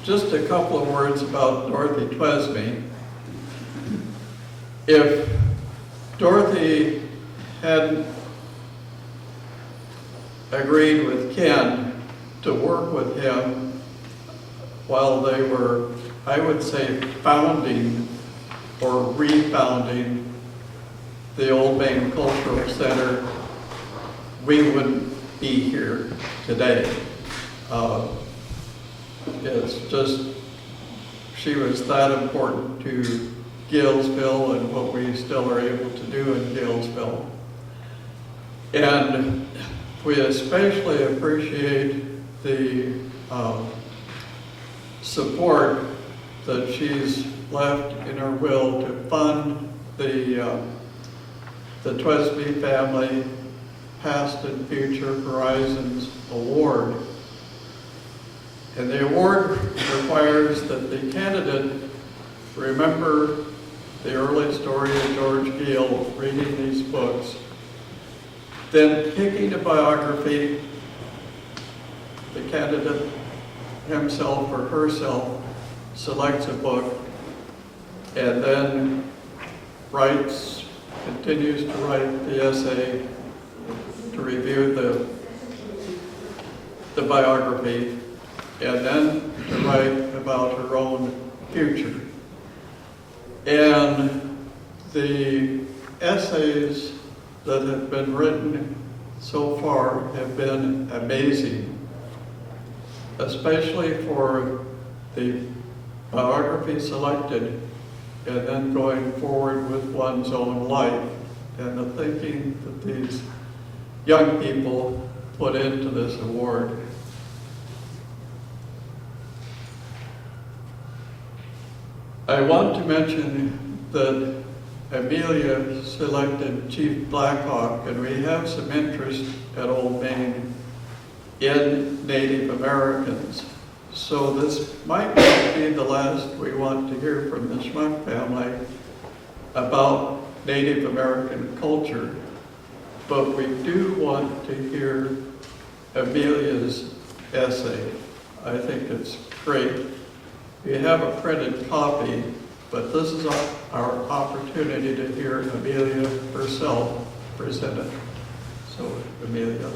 Just a couple of words about Dorothy Twesby. If Dorothy hadn't agreed with Ken to work with him while they were, I would say, founding or refounding the Old Main Cultural Center, we wouldn't be here today. It's just, she was that important to Galesville and what we still are able to do in Galesville. And we especially appreciate the support that she's left in her will to fund the Twesby Family Past and Future Horizons Award. And the award requires that the candidate remember the early story of George Gale reading these books, then picking a biography, the candidate himself or herself selects a book, and then continues to write the essay, to review the biography, and then to write about her own future. And the essays that have been written so far have been amazing, especially for the biography selected and then going forward with one's own life and the thinking that these young people put into this award. I want to mention that Amelia selected Chief Blackhawk, and we have some interest at Old Main in Native Americans. So this might not be the last we want to hear from the Schmuck family about Native American culture, but we do want to hear Amelia's essay. I think it's great. We have a printed copy, but this is our opportunity to hear Amelia herself present it. So, Amelia.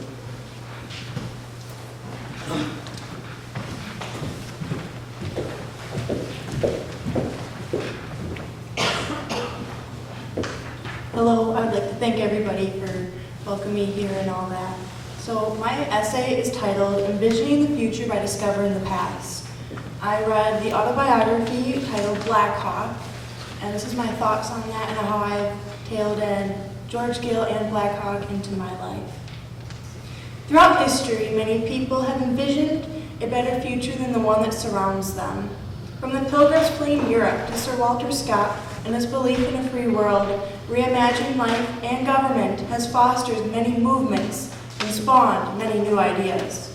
Hello, I'd like to thank everybody for welcoming me here and all that. So my essay is titled Envisioning the Future by Discovering the Past. I read the autobiography titled Black Hawk, and this is my thoughts on that and how I've tailed in George Gale and Black Hawk into my life. Throughout history, many people have envisioned a better future than the one that surrounds them. From the Pilgrims fleeing Europe to Sir Walter Scott and his belief in a free world, reimagined life and government has fostered many movements and spawned many new ideas.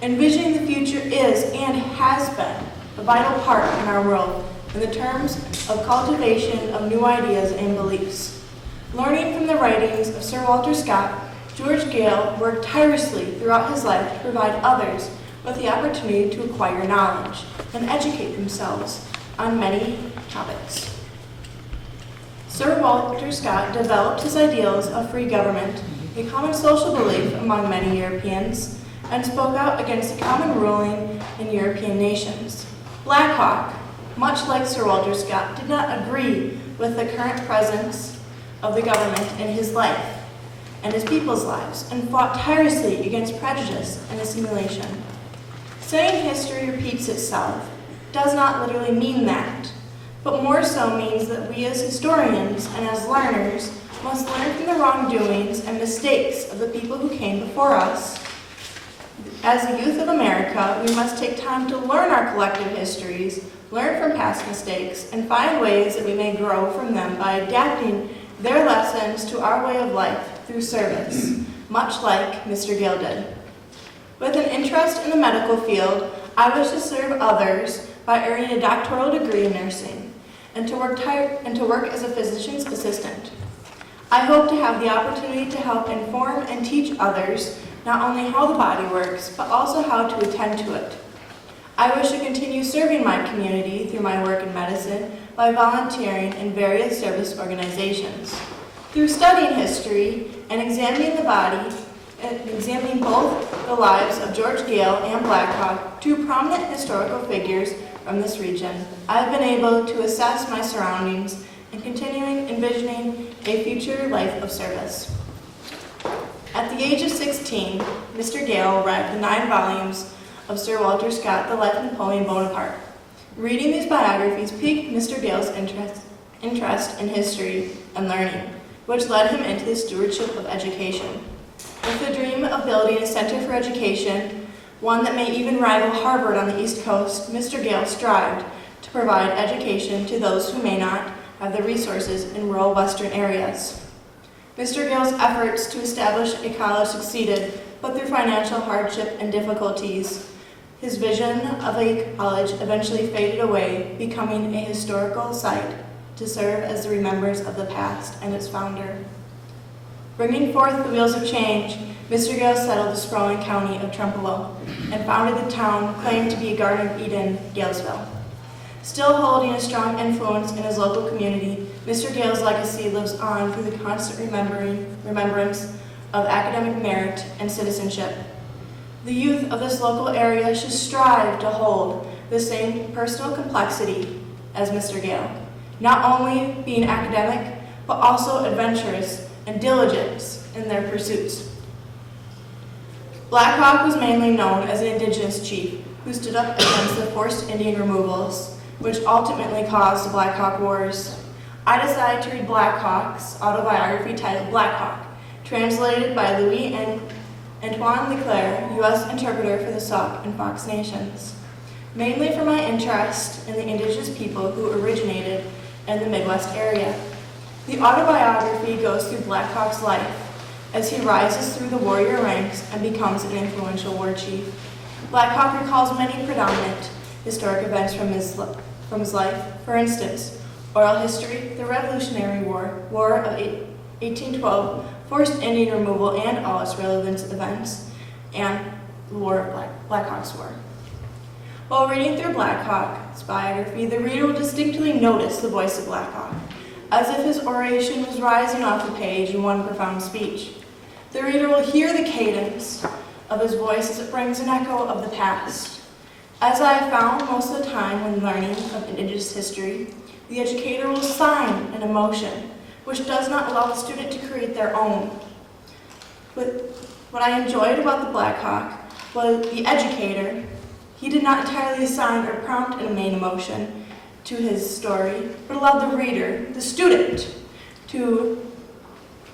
Envisioning the future is and has been a vital part in our world in the terms of cultivation of new ideas and beliefs. Learning from the writings of Sir Walter Scott, George Gale worked tirelessly throughout his life to provide others with the opportunity to acquire knowledge and educate themselves on many topics. Sir Walter Scott developed his ideals of free government, a common social belief among many Europeans, and spoke out against the common ruling in European nations. Black Hawk, much like Sir Walter Scott, did not agree with the current presence of the government in his life and his people's lives, and fought tirelessly against prejudice and assimilation. Saying history repeats itself does not literally mean that, but more so means that we as historians and as learners must learn from the wrongdoings and mistakes of the people who came before us. As the youth of America, we must take time to learn our collective histories, learn from past mistakes, and find ways that we may grow from them by adapting their lessons to our way of life through service, much like Mr. Gale did. With an interest in the medical field, I wish to serve others by earning a doctoral degree in nursing and to work as a physician's assistant. I hope to have the opportunity to help inform and teach others not only how the body works, but also how to attend to it. I wish to continue serving my community through my work in medicine by volunteering in various service organizations. Through studying history and examining the body, and examining both the lives of George Gale and Black Hawk, two prominent historical figures from this region, I've been able to assess my surroundings and continuing envisioning a future life of service. At the age of 16, Mr. Gale read the 9 volumes of Sir Walter Scott, The Life of Napoleon Bonaparte. Reading these biographies piqued Mr. Gale's interest in history and learning, which led him into the stewardship of education. With the dream of building a center for education, one that may even rival Harvard on the East Coast, Mr. Gale strived to provide education to those who may not have the resources in rural western areas. Mr. Gale's efforts to establish a college succeeded, but through financial hardship and difficulties, his vision of a college eventually faded away, becoming a historical site to serve as the remembrance of the past and its founder. Bringing forth the wheels of change, Mr. Gale settled the sprawling county of Trempealeau and founded the town claimed to be a Garden of Eden, Galesville. Still holding a strong influence in his local community, Mr. Gale's legacy lives on through the constant remembrance of academic merit and citizenship. The youth of this local area should strive to hold the same personal complexity as Mr. Gale, not only being academic, but also adventurous and diligence in their pursuits. Black Hawk was mainly known as an indigenous chief who stood up against the forced Indian removals, which ultimately caused the Black Hawk Wars. I decided to read Black Hawk's autobiography titled Black Hawk, translated by Louis Antoine Leclerc, U.S. interpreter for the Sauk and Fox Nations, mainly for my interest in the indigenous people who originated in the Midwest area. The autobiography goes through Black Hawk's life as he rises through the warrior ranks and becomes an influential war chief. Black Hawk recalls many predominant historic events from his life. For instance, oral history, the Revolutionary War, War of 1812, forced Indian removal and all its relevant events, and the War of Black Hawk's War. While reading through Black Hawk's biography, the reader will distinctly notice the voice of Black Hawk, as if his oration was rising off the page in one profound speech. The reader will hear the cadence of his voice as it brings an echo of the past. As I have found most of the time when learning of Indigenous history, the educator will assign an emotion, which does not allow the student to create their own. What I enjoyed about the Black Hawk was the educator. He did not entirely assign or prompt a main emotion to his story, but allowed the reader, the student, to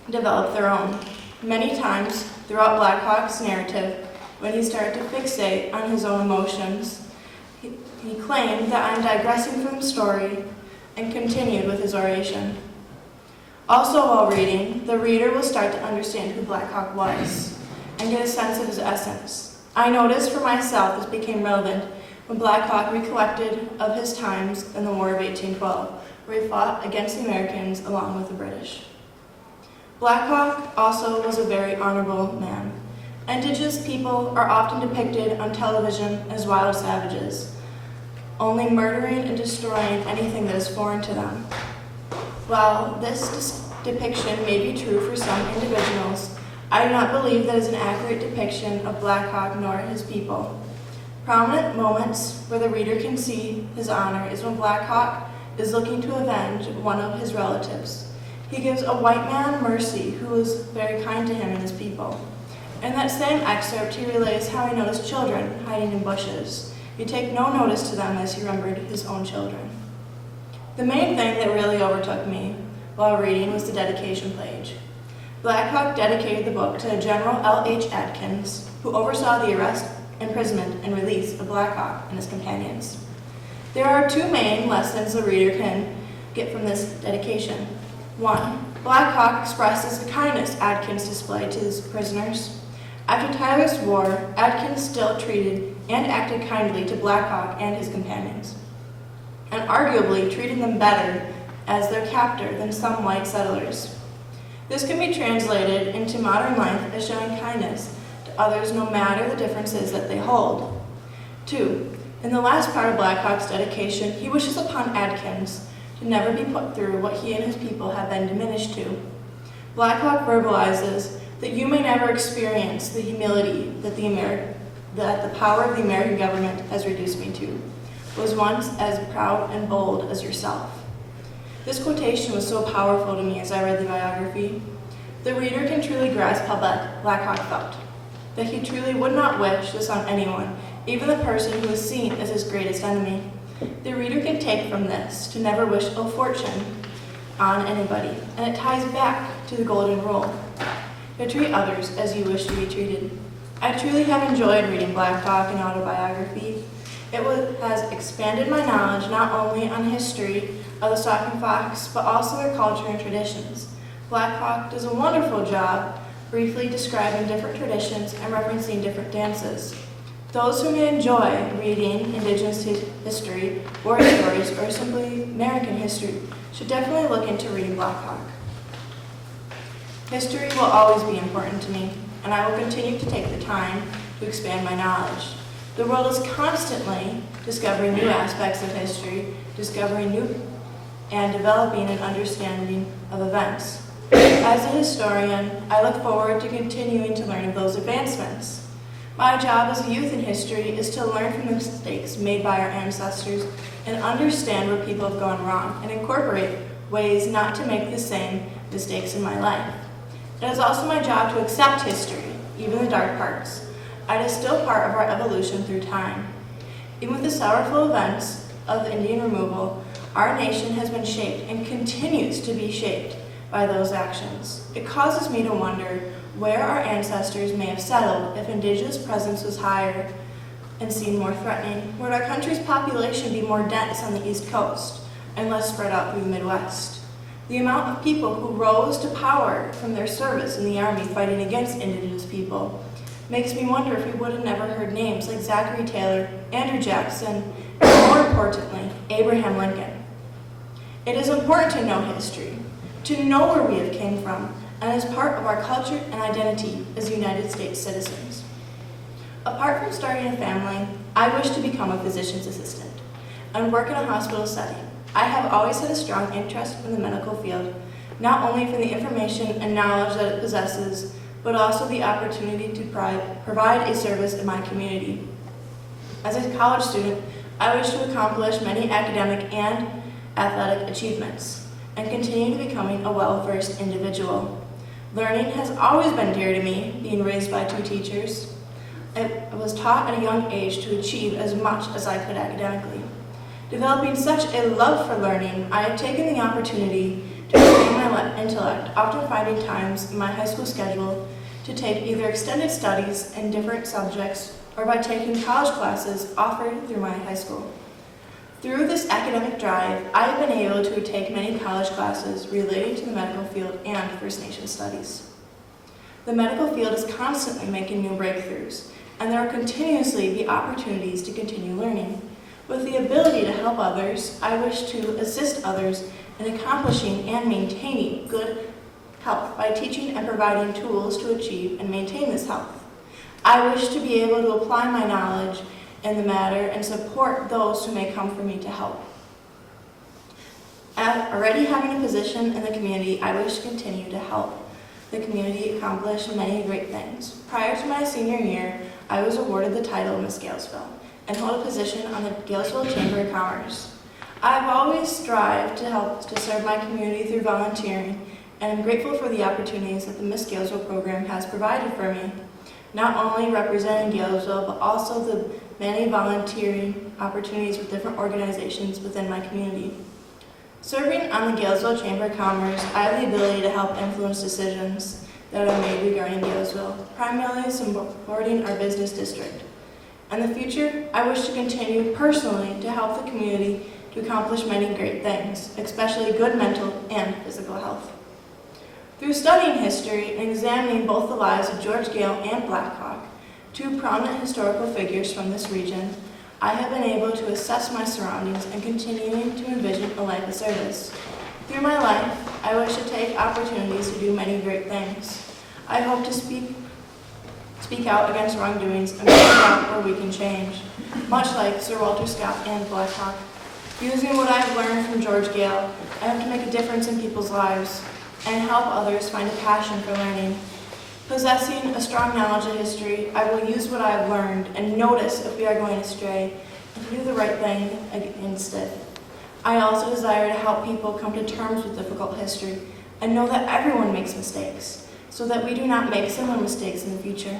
develop their own. Many times throughout Black Hawk's narrative, when he started to fixate on his own emotions, he claimed that I'm digressing from the story and continued with his oration. Also while reading, the reader will start to understand who Black Hawk was and get a sense of his essence. I noticed for myself this became relevant when Black Hawk recollected of his times in the War of 1812, where he fought against the Americans along with the British. Black Hawk also was a very honorable man. Indigenous people are often depicted on television as wild savages, only murdering and destroying anything that is foreign to them. While this depiction may be true for some individuals, I do not believe that is an accurate depiction of Black Hawk nor his people. Prominent moments where the reader can see his honor is when Black Hawk is looking to avenge one of his relatives. He gives a white man mercy who was very kind to him and his people. In that same excerpt, he relays how he noticed children hiding in bushes. He took no notice to them as he remembered his own children. The main thing that really overtook me while reading was the dedication page. Black Hawk dedicated the book to General L.H. Atkins, who oversaw the arrest, imprisonment, and release of Black Hawk and his companions. There are two main lessons the reader can get from this dedication. One, Black Hawk expresses the kindness Atkins displayed to his prisoners. After tireless war, Atkins still treated and acted kindly to Black Hawk and his companions, and arguably treating them better as their captor than some white settlers. This can be translated into modern life as showing kindness to others no matter the differences that they hold. 2. In the last part of Blackhawk's dedication, he wishes upon Adkins to never be put through what he and his people have been diminished to. Blackhawk verbalizes that you may never experience the humility that the power of the American government has reduced me to, was once as proud and bold as yourself. This quotation was so powerful to me as I read the biography. The reader can truly grasp how Blackhawk felt, that he truly would not wish this on anyone, even the person who is seen as his greatest enemy. The reader can take from this to never wish ill fortune on anybody, and it ties back to the golden rule, to treat others as you wish to be treated. I truly have enjoyed reading Blackhawk and autobiography. It has expanded my knowledge not only on the history of the Stalking Fox, but also their culture and traditions. Blackhawk does a wonderful job briefly describing different traditions and referencing different dances. Those who may enjoy reading Indigenous history, war stories, or simply American history should definitely look into reading Blackhawk. History will always be important to me, and I will continue to take the time to expand my knowledge. The world is constantly discovering new aspects of history, discovering new and developing an understanding of events. As a historian, I look forward to continuing to learn of those advancements. My job as a youth in history is to learn from the mistakes made by our ancestors and understand where people have gone wrong and incorporate ways not to make the same mistakes in my life. It is also my job to accept history, even the dark parts. It is still part of our evolution through time. Even with the sorrowful events of Indian removal, our nation has been shaped and continues to be shaped by those actions. It causes me to wonder where our ancestors may have settled if Indigenous presence was higher and seen more threatening. Would our country's population be more dense on the East Coast and less spread out through the Midwest? The amount of people who rose to power from their service in the Army fighting against Indigenous people makes me wonder if we would have never heard names like Zachary Taylor, Andrew Jackson, and more importantly, Abraham Lincoln. It is important to know history, to know where we have came from, and as part of our culture and identity as United States citizens. Apart from starting a family, I wish to become a physician's assistant and work in a hospital setting. I have always had a strong interest in the medical field, not only for the information and knowledge that it possesses, but also the opportunity to provide a service in my community. As a college student, I wish to accomplish many academic and athletic achievements and continue to becoming a well-versed individual. Learning has always been dear to me, being raised by 2 teachers. I was taught at a young age to achieve as much as I could academically. Developing such a love for learning, I have taken the opportunity to expand my intellect, often finding times in my high school schedule to take either extended studies in different subjects or by taking college classes offered through my high school. Through this academic drive, I have been able to take many college classes relating to the medical field and First Nation studies. The medical field is constantly making new breakthroughs, and there will continuously be opportunities to continue learning. With the ability to help others, I wish to assist others in accomplishing and maintaining good health by teaching and providing tools to achieve and maintain this health. I wish to be able to apply my knowledge in the matter and support those who may come for me to help. Already having a position in the community, I wish to continue to help the community accomplish many great things. Prior to my senior year, I was awarded the title of Miss Galesville and hold a position on the Galesville Chamber of Commerce. I've always strived to help to serve my community through volunteering, and I'm grateful for the opportunities that the Miss Galesville program has provided for me, not only representing Galesville, but also the many volunteering opportunities with different organizations within my community. Serving on the Galesville Chamber of Commerce, I have the ability to help influence decisions that are made regarding Galesville, primarily supporting our business district. In the future, I wish to continue personally to help the community to accomplish many great things, especially good mental and physical health. Through studying history and examining both the lives of George Gale and Blackhawk, 2 prominent historical figures from this region, I have been able to assess my surroundings and continuing to envision a life of service. Through my life, I wish to take opportunities to do many great things. I hope to speak speak out against wrongdoings, and point out where we can change. Much like Sir Walter Scott and Black Hawk. Using what I've learned from George Gale, I hope to make a difference in people's lives and help others find a passion for learning. Possessing a strong knowledge of history, I will use what I have learned and notice if we are going astray and to do the right thing against it. I also desire to help people come to terms with difficult history and know that everyone makes mistakes, so that we do not make similar mistakes in the future.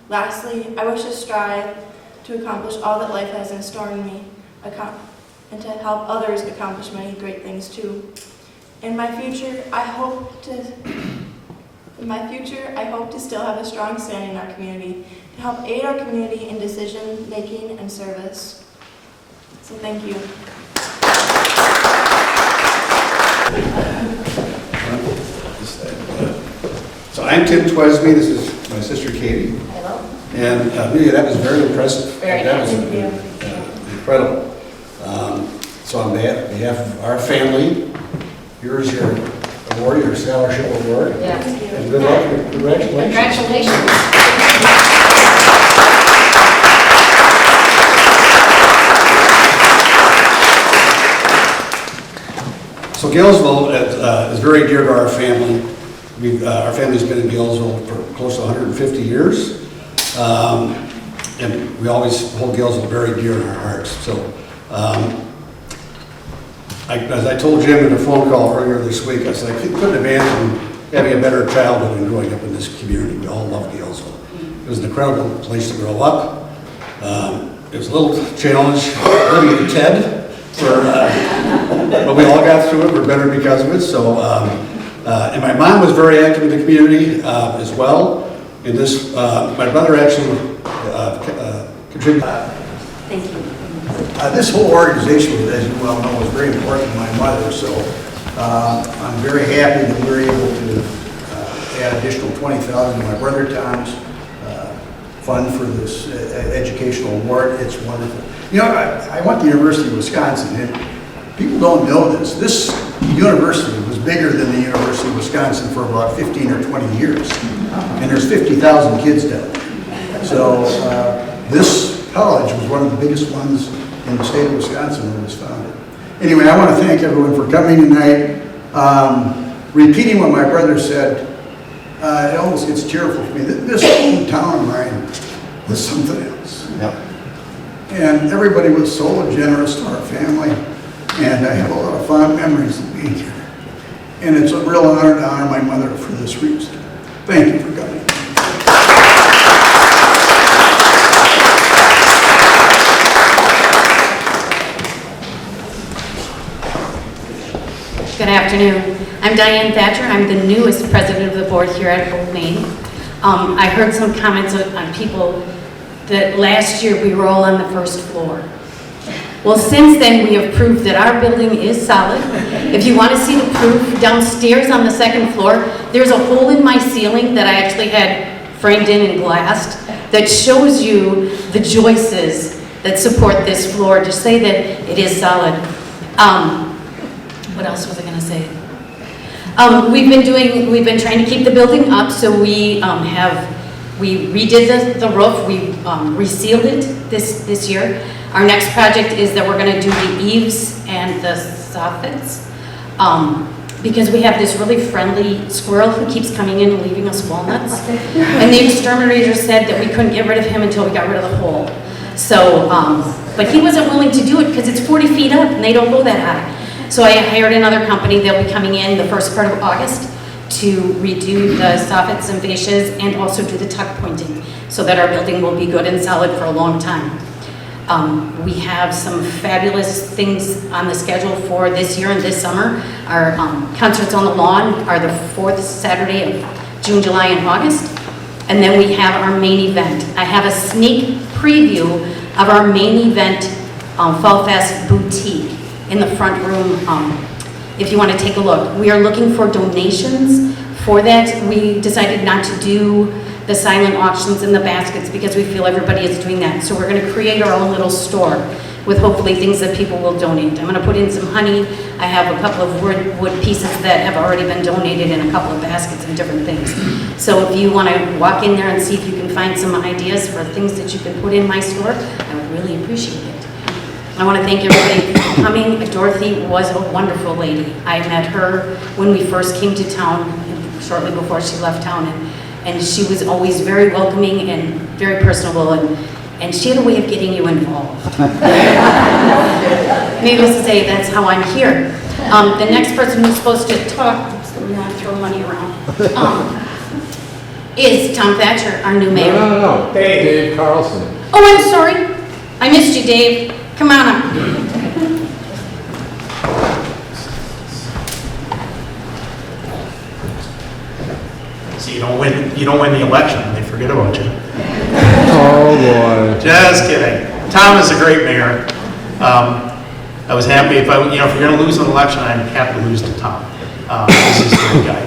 Lastly, I wish to strive to accomplish all that life has in store in me, and to help others accomplish many great things too. In my future, I hope to still have a strong standing in our community, to help aid our community in decision making and service. So thank you. So I'm Tim Twesby. This is my sister Katie. Hello. And Amelia, that was very impressive. Very that was nice. incredible. So on behalf of our family, here's your award, your scholarship award. Yeah. And good luck. Congratulations. Congratulations. So Galesville is very dear to our family. Our family's been in Galesville for close to 150 years. And we always hold Galesville very dear in our hearts. So, as I told Jim in a phone call earlier this week, I said, I couldn't imagine having a better childhood than growing up in this community. We all love Galesville. It was an incredible place to grow up. It was a little challenge living in Ted, but we all got through it. We're better because of it. So, and my mom was very active in the community as well. And this, my brother actually contributed. Thank you. This whole organization, as you well know, is very important to my mother, so I'm very happy that we're able to add additional $20,000 to my brother Tom's fund for this educational award. It's wonderful. You know, I went to the University of Wisconsin, and people don't know this. This university was bigger than the University of Wisconsin for about 15 or 20 years, and there's 50,000 kids down there. So this college was one of the biggest ones in the state of Wisconsin when it was founded. Anyway, I want to thank everyone for coming tonight. Repeating what my brother said, it almost gets tearful for me. This hometown of mine was something else. Yep. And everybody was so generous to our family, and I have a lot of fond memories of being here. And it's a real honor to honor my mother for this reason. Thank you for coming. Good afternoon. I'm Diane Thatcher. I'm the newest president of the board here at Old Main. I heard some comments on people that last year we were all on the first floor. Well, since then we have proved that our building is solid. If you want to see the proof, downstairs on the second floor, there's a hole in my ceiling that I actually had framed in and glassed that shows you the joists that support this floor to say that it is solid. What else was I going to say? We've been trying to keep the building up, so we redid the roof, we resealed it this year. Our next project is that we're going to do the eaves and the soffits, because we have this really friendly squirrel who keeps coming in and leaving us walnuts. And the exterminator said that we couldn't get rid of him until we got rid of the hole. So, but he wasn't willing to do it because it's 40 feet up and they don't go that high. So I hired another company. They'll be coming in the first part of August to redo the soffits and fascias and also do the tuck pointing so that our building will be good and solid for a long time. We have some fabulous things on the schedule for this year and this summer. Our concerts on the lawn are the 4th Saturday of June, July, and August. And then we have our main event. I have a sneak preview of our main event, Fall Fest Boutique, in the front room, if you want to take a look. We are looking for donations for that. We decided not to do the silent auctions and the baskets, because we feel everybody is doing that. So we're going to create our own little store with hopefully things that people will donate. I'm going to put in some honey. I have a couple of wood pieces that have already been donated and a couple of baskets and different things. So if you want to walk in there and see if you can find some ideas for things that you can put in my store, I would really appreciate it. I want to thank everybody for coming. Dorothy was a wonderful lady. I met her when we first came to town, shortly before she left town, and she was always very welcoming and very personable, and she had a way of getting you involved. Needless to say, that's how I'm here. The next person who's supposed to talk, so I'm not throwing money around, is Tom Thatcher, our new mayor. No. Dave Carlson. Oh, I'm sorry. I missed you, Dave. Come on up. So you don't win the election, they forget about you. Oh, boy. Just kidding. Tom is a great mayor. I was happy if you're going to lose an election, I'm happy to lose to Tom. He's a great guy.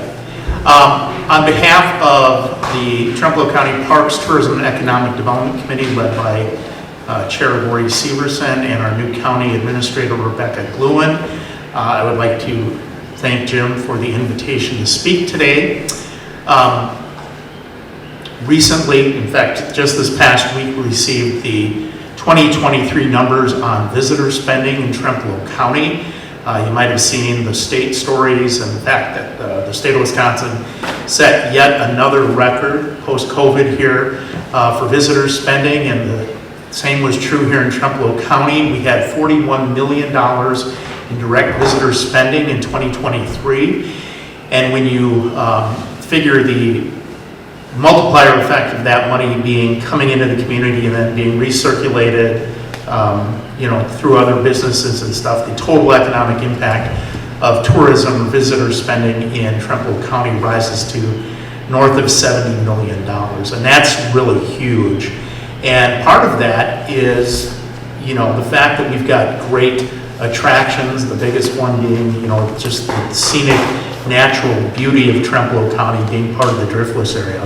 On behalf of the Trempealeau County Parks, Tourism, and Economic Development Committee, led by Chair Lori Severson and our new County Administrator Rebecca Gluen, I would like to thank Jim for the invitation to speak today. Recently, in fact, just this past week, we received the 2023 numbers on visitor spending in Trempealeau County. You might have seen the state stories and the fact that the state of Wisconsin set yet another record post-COVID here for visitor spending, and the same was true here in Trempealeau County. We had $41 million in direct visitor spending in 2023, and when you figure the multiplier effect of that money coming into the community and then being recirculated, through other businesses and stuff, the total economic impact of tourism visitor spending in Trempealeau County rises to north of $70 million, and that's really huge. And part of that is, the fact that we've got great attractions, the biggest one being, just the scenic natural beauty of Trempealeau County being part of the Driftless area.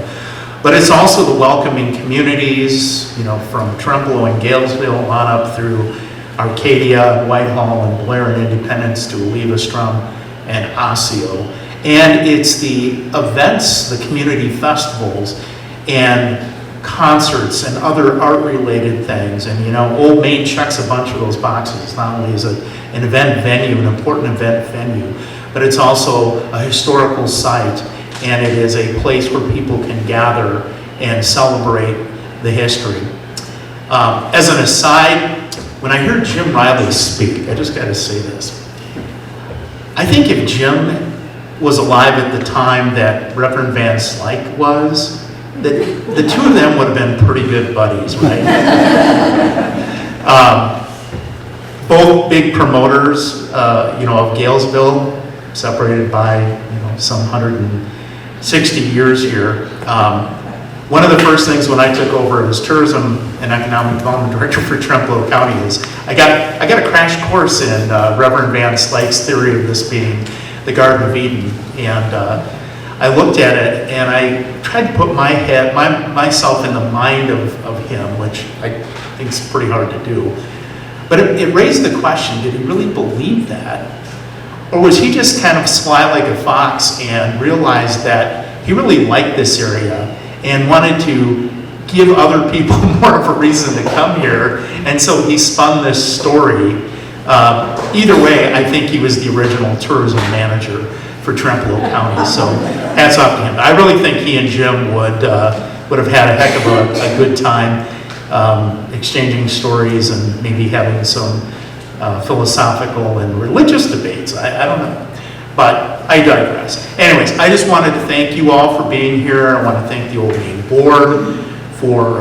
But it's also the welcoming communities, from Trempealeau and Galesville on up through Arcadia, Whitehall, and Blair and Independence to Olivestrom and Osseo. And it's the events, the community festivals, and concerts and other art-related things. And Old Main checks a bunch of those boxes. Not only is it an event venue, an important event venue, but it's also a historical site, and it is a place where people can gather and celebrate the history. As an aside, when I heard Jim Riley speak, I just got to say this. I think if Jim was alive at the time that Reverend Van Slyke was, the two of them would have been pretty good buddies, right? Both big promoters, of Galesville, separated by, some 160 years here. One of the first things when I took over as Tourism and Economic Development Director for Trempealeau County is I got a crash course in Reverend Van Slyke's theory of this being the Garden of Eden, and I looked at it and I tried to put myself in the mind of him, which I think is pretty hard to do. But it raised the question: did he really believe that, or was he just kind of sly like a fox and realized that he really liked this area and wanted to give other people more of a reason to come here, and so he spun this story? Either way, I think he was the original tourism manager for Trempealeau County, so hats off to him. I really think he and Jim would have had a heck of a good time exchanging stories and maybe having some philosophical and religious debates. I don't know. But I digress. Anyways, I just wanted to thank you all for being here. I want to thank the Old Main Board for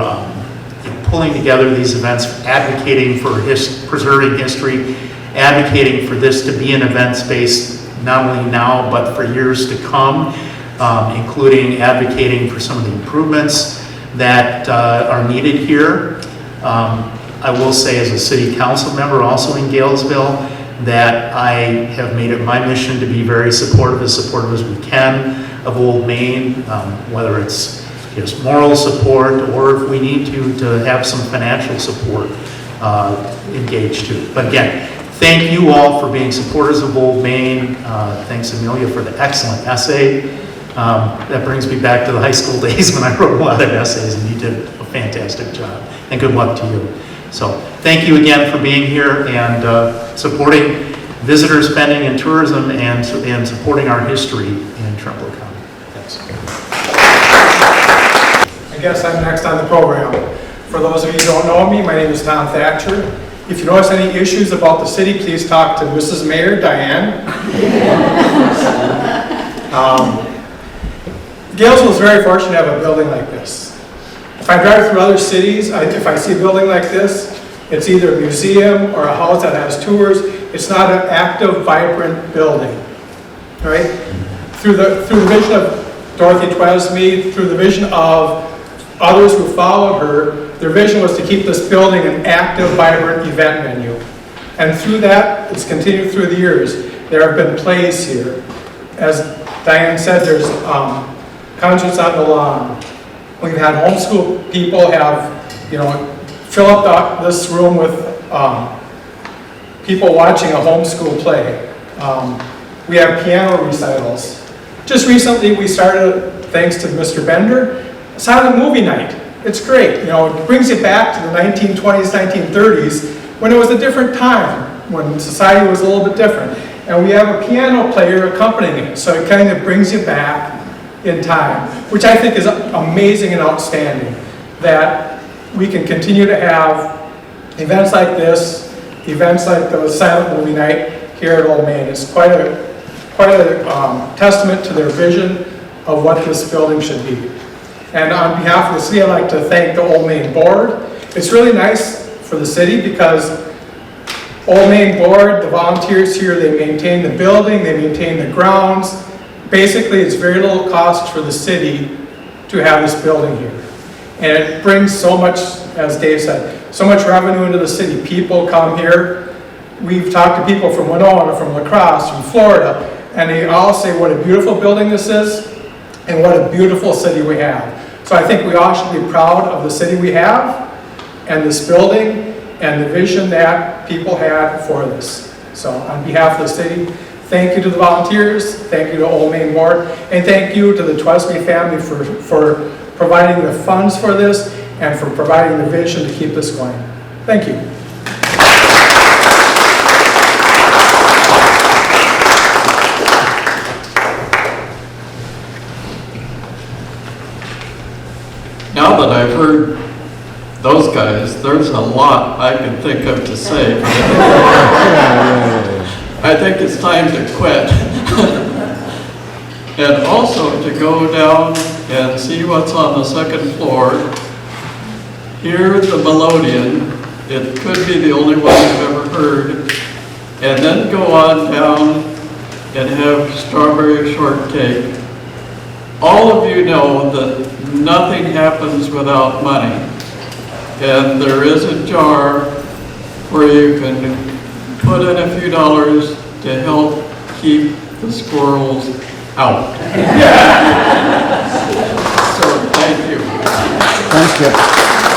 pulling together these events, advocating for preserving history, advocating for this to be an event space not only now but for years to come, including advocating for some of the improvements that are needed here. I will say, as a city council member also in Galesville, that I have made it my mission to be very supportive as we can of Old Main, whether it's just moral support, or if we need to have some financial support engaged too. But again, thank you all for being supporters of Old Main. Thanks, Amelia, for the excellent essay. That brings me back to the high school days when I wrote a lot of essays, and you did a fantastic job. And good luck to you. So thank you again for being here and supporting visitor spending and tourism and supporting our history in Trempealeau County. Thanks. I guess I'm next on the program. For those of you who don't know me, my name is Tom Thatcher. If you notice any issues about the city, please talk to Mrs. Mayor Diane. Galesville is very fortunate to have a building like this. If I drive through other cities, if I see a building like this, it's either a museum or a house that has tours. It's not an active, vibrant building, right? Through the vision of Dorothy Twesme, through the vision of others who followed her, their vision was to keep this building an active, vibrant event venue. And through that, it's continued through the years. There have been plays here. As Diane said, there's concerts on the lawn. We've had homeschool people have, fill up this room with people watching a homeschool play. We have piano recitals. Just recently, we started, thanks to Mr. Bender, a silent movie night. It's great. It brings you back to the 1920s, 1930s, when it was a different time, when society was a little bit different. And we have a piano player accompanying it, so it kind of brings you back in time, which I think is amazing and outstanding, that we can continue to have events like this, events like the silent movie night here at Old Main. It's quite a testament to their vision of what this building should be. And on behalf of the city, I'd like to thank the Old Main Board. It's really nice for the city because Old Main Board, the volunteers here, they maintain the building, they maintain the grounds. Basically, it's very little cost for the city to have this building here. And it brings so much, as Dave said, so much revenue into the city. People come here. We've talked to people from Winona, from La Crosse, from Florida, and they all say what a beautiful building this is and what a beautiful city we have. So I think we all should be proud of the city we have and this building and the vision that people had for this. So on behalf of the city, thank you to the volunteers, thank you to Old Main Board, and thank you to the Twesme family for providing the funds for this and for providing the vision to keep this going. Thank you. Now that I've heard those guys, there's a lot I can think of to say. I think it's time to quit. And also to go down and see what's on the second floor, hear the melodeon. It could be the only one you've ever heard. And then go on down and have strawberry shortcake. All of you know that nothing happens without money. And there is a jar where you can put in a few dollars to help keep the squirrels out. So thank you. Thank you.